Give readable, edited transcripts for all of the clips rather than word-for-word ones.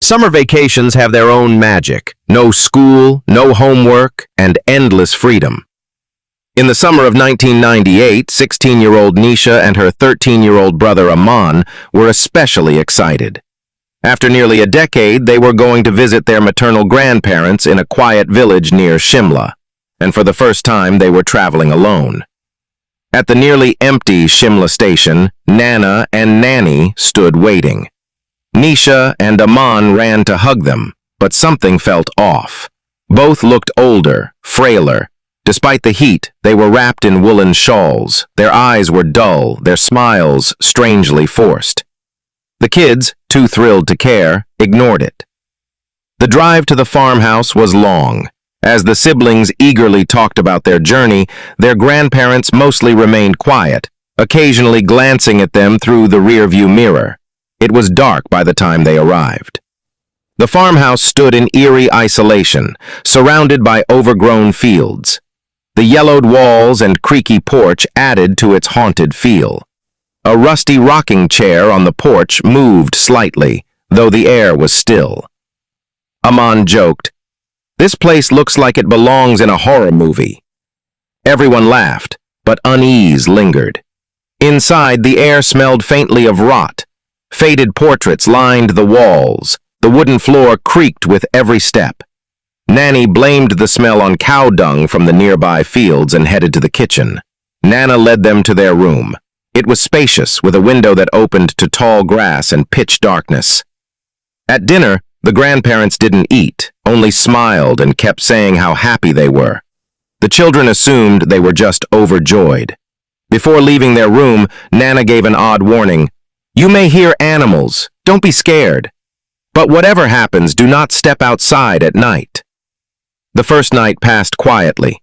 Summer vacations have their own magic. No school, no homework, and endless freedom. In the summer of 1998, 16-year-old Nisha and her 13-year-old brother Aman were especially excited. After nearly a decade, they were going to visit their maternal grandparents in a quiet village near Shimla, and for the first time they were traveling alone. At the nearly empty Shimla station, Nana and Nani stood waiting. Nisha and Aman ran to hug them, but something felt off. Both looked older, frailer. Despite the heat, they were wrapped in woolen shawls. Their eyes were dull, their smiles strangely forced. The kids, too thrilled to care, ignored it. The drive to the farmhouse was long. As the siblings eagerly talked about their journey, their grandparents mostly remained quiet, occasionally glancing at them through the rearview mirror. It was dark by the time they arrived. The farmhouse stood in eerie isolation, surrounded by overgrown fields. The yellowed walls and creaky porch added to its haunted feel. A rusty rocking chair on the porch moved slightly, though the air was still. Aman joked, "This place looks like it belongs in a horror movie." Everyone laughed, but unease lingered. Inside, the air smelled faintly of rot. Faded portraits lined the walls. The wooden floor creaked with every step. Nani blamed the smell on cow dung from the nearby fields and headed to the kitchen. Nana led them to their room. It was spacious, with a window that opened to tall grass and pitch darkness. At dinner, the grandparents didn't eat, only smiled and kept saying how happy they were. The children assumed they were just overjoyed. Before leaving their room, Nana gave an odd warning. "You may hear animals. Don't be scared. But whatever happens, do not step outside at night." The first night passed quietly.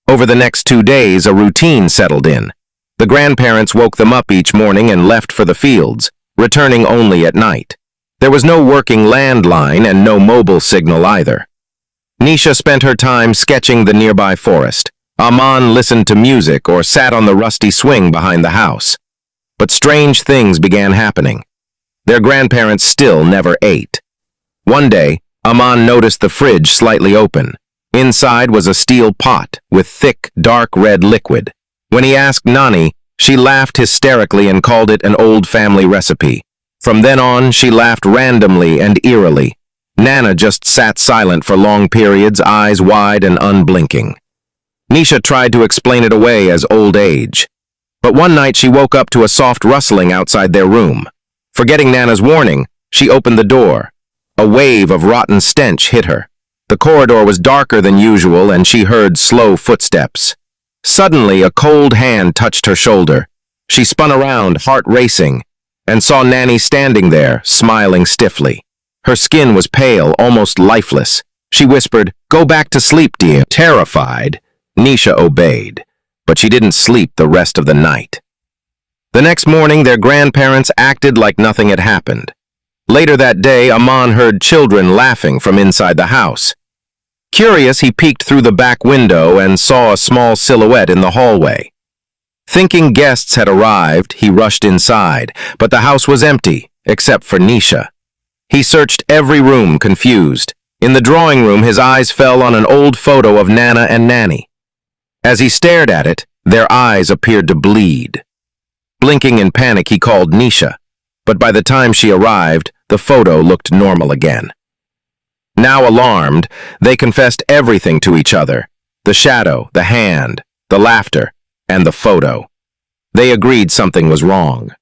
Over the next 2 days, a routine settled in. The grandparents woke them up each morning and left for the fields, returning only at night. There was no working landline and no mobile signal either. Nisha spent her time sketching the nearby forest. Aman listened to music or sat on the rusty swing behind the house. But strange things began happening. Their grandparents still never ate. One day, Aman noticed the fridge slightly open. Inside was a steel pot with thick, dark red liquid. When he asked Nani, she laughed hysterically and called it an old family recipe. From then on, she laughed randomly and eerily. Nana just sat silent for long periods, eyes wide and unblinking. Nisha tried to explain it away as old age. But one night she woke up to a soft rustling outside their room. Forgetting Nana's warning, she opened the door. A wave of rotten stench hit her. The corridor was darker than usual and she heard slow footsteps. Suddenly, a cold hand touched her shoulder. She spun around, heart racing, and saw Nani standing there, smiling stiffly. Her skin was pale, almost lifeless. She whispered, "Go back to sleep, dear." Terrified, Nisha obeyed. But she didn't sleep the rest of the night. The next morning, their grandparents acted like nothing had happened. Later that day, Aman heard children laughing from inside the house. Curious, he peeked through the back window and saw a small silhouette in the hallway. Thinking guests had arrived, he rushed inside, but the house was empty, except for Nisha. He searched every room, confused. In the drawing room, his eyes fell on an old photo of Nana and Nani. As he stared at it, their eyes appeared to bleed. Blinking in panic, he called Nisha, but by the time she arrived, the photo looked normal again. Now alarmed, they confessed everything to each other: the shadow, the hand, the laughter, and the photo. They agreed something was wrong.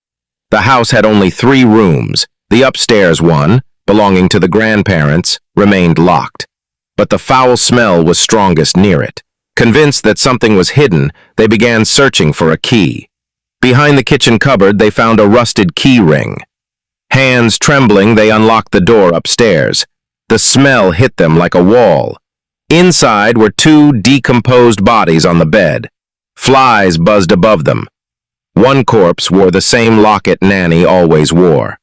The house had only 3 rooms. The upstairs one, belonging to the grandparents, remained locked, but the foul smell was strongest near it. Convinced that something was hidden, they began searching for a key. Behind the kitchen cupboard, they found a rusted key ring. Hands trembling, they unlocked the door upstairs. The smell hit them like a wall. Inside were 2 decomposed bodies on the bed. Flies buzzed above them. One corpse wore the same locket Nani always wore.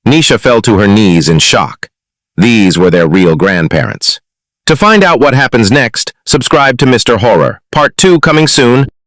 Nisha fell to her knees in shock. These were their real grandparents. To find out what happens next, subscribe to Mr. Horror. Part 2 coming soon.